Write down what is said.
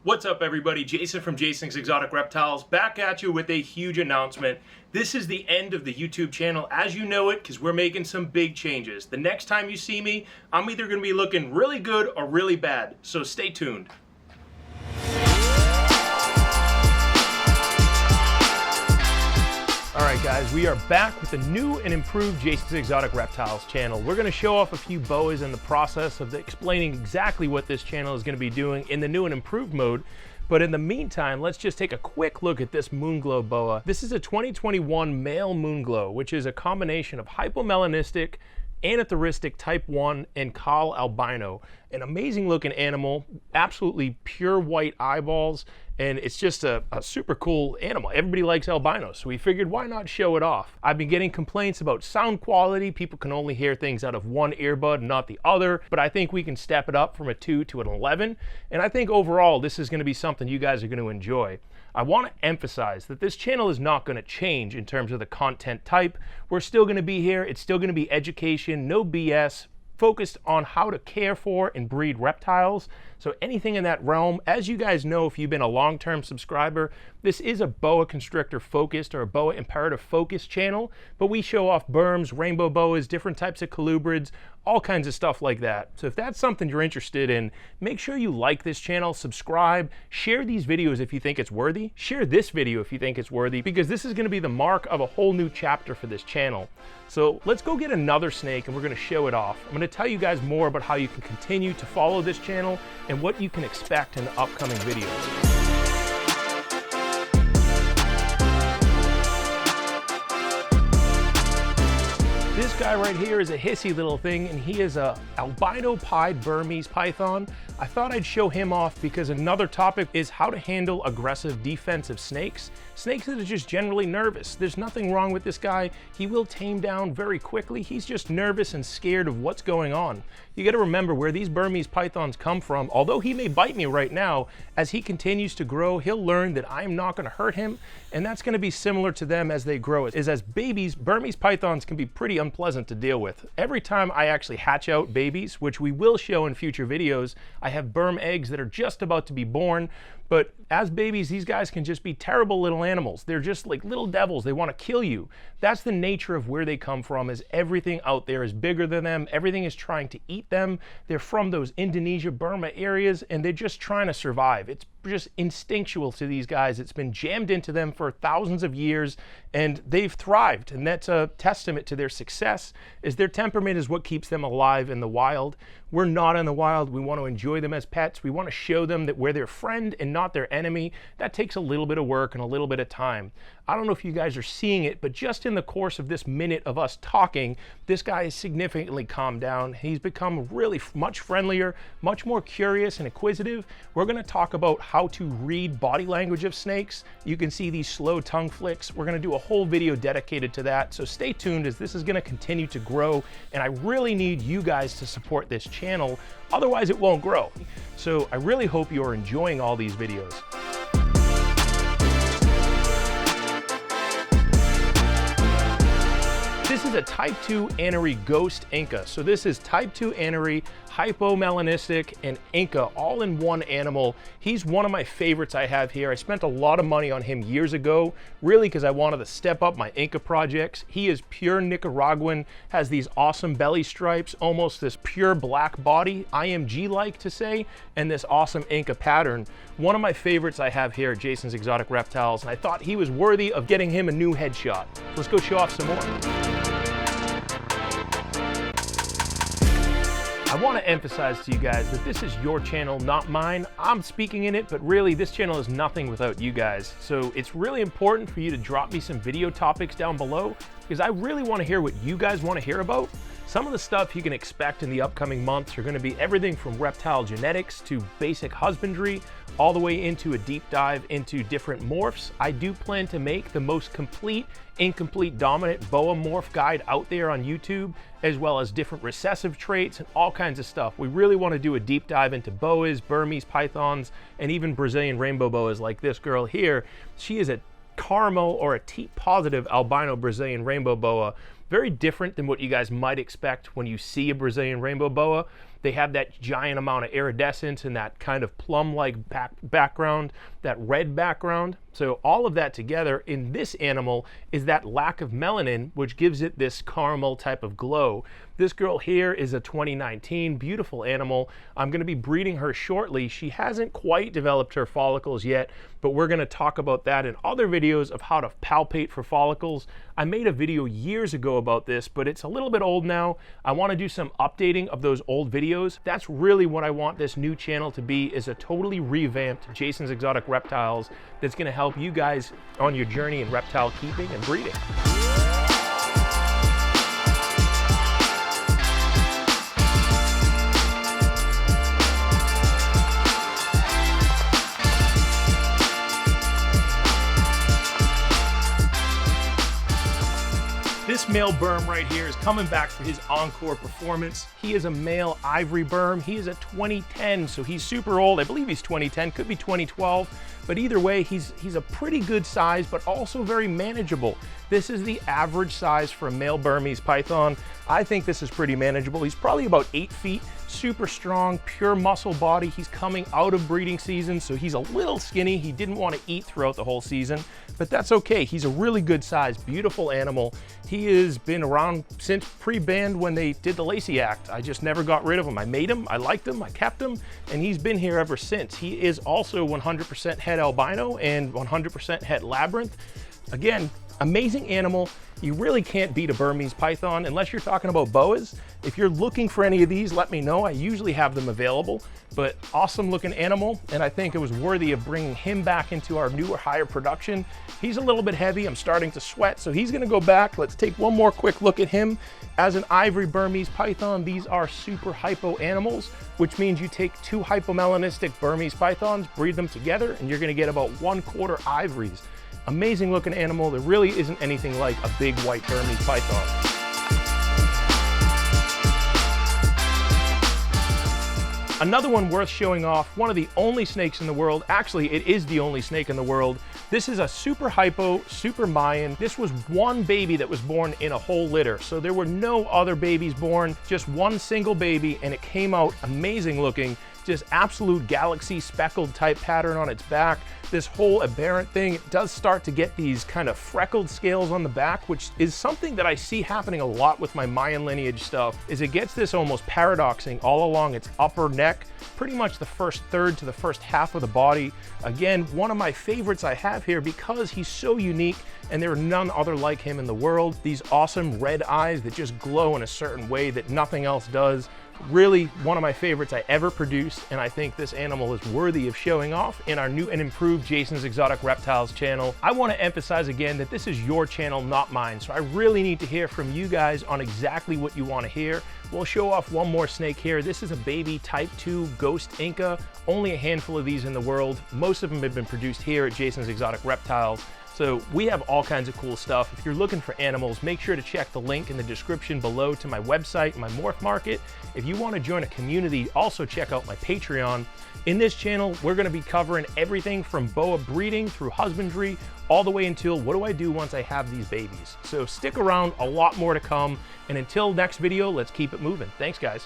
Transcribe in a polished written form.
What's up everybody, Jason from Jason's Exotic Reptiles back at you with a huge announcement. This is the end of the YouTube channel as you know it because we're making some big changes. The next time you see me, I'm either going to be looking really good or really bad, so stay tuned. Alright guys, we are back with a new and improved Jason's Exotic Reptiles channel. We're going to show off a few boas in the process of explaining exactly what this channel is going to be doing in the new and improved mode. But in the meantime, let's just take a quick look at this moonglow boa. This is a 2021 male moonglow, which is a combination of hypomelanistic, anathoristic type 1, and Kaal albino. An amazing looking animal, absolutely pure white eyeballs, and it's just a super cool animal. Everybody likes albinos, so we figured why not show it off. I've been getting complaints about sound quality. People can only hear things out of one earbud, not the other, but I think we can step it up from a 2 to an 11, and I think overall this is going to be something you guys are going to enjoy. I want to emphasize that this channel is not going to change in terms of the content type. We're still going to be here. It's still going to be education, no BS, focused on how to care for and breed reptiles. So anything in that realm, as you guys know, if you've been a long-term subscriber, this is a boa constrictor focused or a boa imperator focused channel, but we show off berms, rainbow boas, different types of colubrids, all kinds of stuff like that. So if that's something you're interested in, make sure you like this channel, subscribe, share these videos if you think it's worthy, share this video if you think it's worthy, because this is going to be the mark of a whole new chapter for this channel. So let's go get another snake and we're going to show it off. I'm going to tell you guys more about how you can continue to follow this channel and what you can expect in the upcoming videos. This guy right here is a hissy little thing, and he is a albino pied Burmese python. I thought I'd show him off because another topic is how to handle aggressive defensive snakes. Snakes that are just generally nervous. There's nothing wrong with this guy. He will tame down very quickly. He's just nervous and scared of what's going on. You got to remember where these Burmese pythons come from. Although he may bite me right now, as he continues to grow, he'll learn that I'm not going to hurt him, and that's going to be similar to them as they grow. As babies, Burmese pythons can be pretty unpleasant to deal with. Every time I actually hatch out babies, which we will show in future videos, I have Burm eggs that are just about to be born. But as babies, these guys can just be terrible little animals. They're just like little devils. They want to kill you. That's the nature of where they come from, is everything out there is bigger than them. Everything is trying to eat them. They're from those Indonesia, Burma areas, and they're just trying to survive. It's just instinctual to these guys. It's been jammed into them for thousands of years, and they've thrived. And that's a testament to their success, is their temperament is what keeps them alive in the wild. We're not in the wild. We want to enjoy them as pets. We want to show them that we're their friend and not their enemy. That takes a little bit of work and a little bit of time. I don't know if you guys are seeing it, but just in the course of this minute of us talking, this guy has significantly calmed down. He's become really much friendlier, much more curious and inquisitive. We're going to talk about how to read body language of snakes. You can see these slow tongue flicks. We're going to do a whole video dedicated to that. So stay tuned, as this is going to continue to grow, and I really need you guys to support this channel. Otherwise it won't grow. So I really hope you're enjoying all these videos. This is a type 2 anery ghost Inca. So this is type 2 anery, hypomelanistic, and Inca all in one animal. He's one of my favorites I have here. I spent a lot of money on him years ago, really because I wanted to step up my Inca projects. He is pure Nicaraguan, has these awesome belly stripes, almost this pure black body, IMG-like to say, and this awesome Inca pattern. One of my favorites I have here at Jason's Exotic Reptiles, and I thought he was worthy of getting him a new headshot. Let's go show off some more. I want to emphasize to you guys that this is your channel, not mine. I'm speaking in it, but really this channel is nothing without you guys. So it's really important for you to drop me some video topics down below, because I really want to hear what you guys want to hear about. Some of the stuff you can expect in the upcoming months are going to be everything from reptile genetics to basic husbandry, all the way into a deep dive into different morphs. I do plan to make the most complete, incomplete dominant boa morph guide out there on YouTube, as well as different recessive traits and all kinds of stuff. We really want to do a deep dive into boas, Burmese pythons, and even Brazilian rainbow boas like this girl here. She is a caramel or a teat positive albino Brazilian rainbow boa. Very different than what you guys might expect when you see a Brazilian rainbow boa. They have that giant amount of iridescence and that kind of plum-like background, that red background. So all of that together in this animal is that lack of melanin, which gives it this caramel type of glow. This girl here is a 2019 beautiful animal. I'm going to be breeding her shortly. She hasn't quite developed her follicles yet, but we're going to talk about that in other videos of how to palpate for follicles. I made a video years ago about this, but it's a little bit old now. I want to do some updating of those old videos. That's really what I want this new channel to be, is a totally revamped Jason's Exotic Reptiles that's going to help you guys on your journey in reptile keeping and breeding. This male Burm right here is coming back for his encore performance. He is a male ivory Burm. He is a 2010, so he's super old. I believe he's 2010, could be 2012, but either way, he's a pretty good size, but also very manageable. This is the average size for a male Burmese python. I think this is pretty manageable. He's probably about 8 feet, super strong, pure muscle body. He's coming out of breeding season, so he's a little skinny. He didn't want to eat throughout the whole season, but that's okay. He's a really good size, beautiful animal. He has been around since pre-band when they did the Lacey Act. I just never got rid of him. I made him, I liked him, I kept him, and he's been here ever since. He is also 100% het albino and 100% het labyrinth. Again, amazing animal. You really can't beat a Burmese python unless you're talking about boas. If you're looking for any of these, let me know. I usually have them available, but awesome looking animal. And I think it was worthy of bringing him back into our newer, higher production. He's a little bit heavy. I'm starting to sweat, so he's gonna go back. Let's take one more quick look at him. As an ivory Burmese python, these are super hypo animals, which means you take 2 hypomelanistic Burmese pythons, breed them together, and you're gonna get about 1/4 ivories. Amazing looking animal. There really isn't anything like a big white Burmese python. Another one worth showing off, one of the only snakes in the world. Actually, it is the only snake in the world. This is a super hypo, super Mayan. This was one baby that was born in a whole litter. So there were no other babies born, just one single baby, and it came out amazing looking. Just absolute galaxy speckled type pattern on its back. This whole aberrant thing, it does start to get these kind of freckled scales on the back, which is something that I see happening a lot with my Mayan lineage stuff, is it gets this almost paradoxing all along its upper neck, pretty much the first third to the first half of the body. Again, one of my favorites I have here because he's so unique and there are none other like him in the world. These awesome red eyes that just glow in a certain way that nothing else does. Really one of my favorites I ever produced, and I think this animal is worthy of showing off in our new and improved Jason's Exotic Reptiles channel. I want to emphasize again that this is your channel, not mine, so I really need to hear from you guys on exactly what you want to hear. We'll show off one more snake here. This is a baby type 2 ghost Inca. Only a handful of these in the world. Most of them have been produced here at Jason's Exotic Reptiles. So we have all kinds of cool stuff. If you're looking for animals, make sure to check the link in the description below to my website, my morph market. If you want to join a community, also check out my Patreon. In this channel, we're going to be covering everything from boa breeding through husbandry, all the way until what do I do once I have these babies. So stick around, a lot more to come. And until next video, let's keep it moving. Thanks, guys.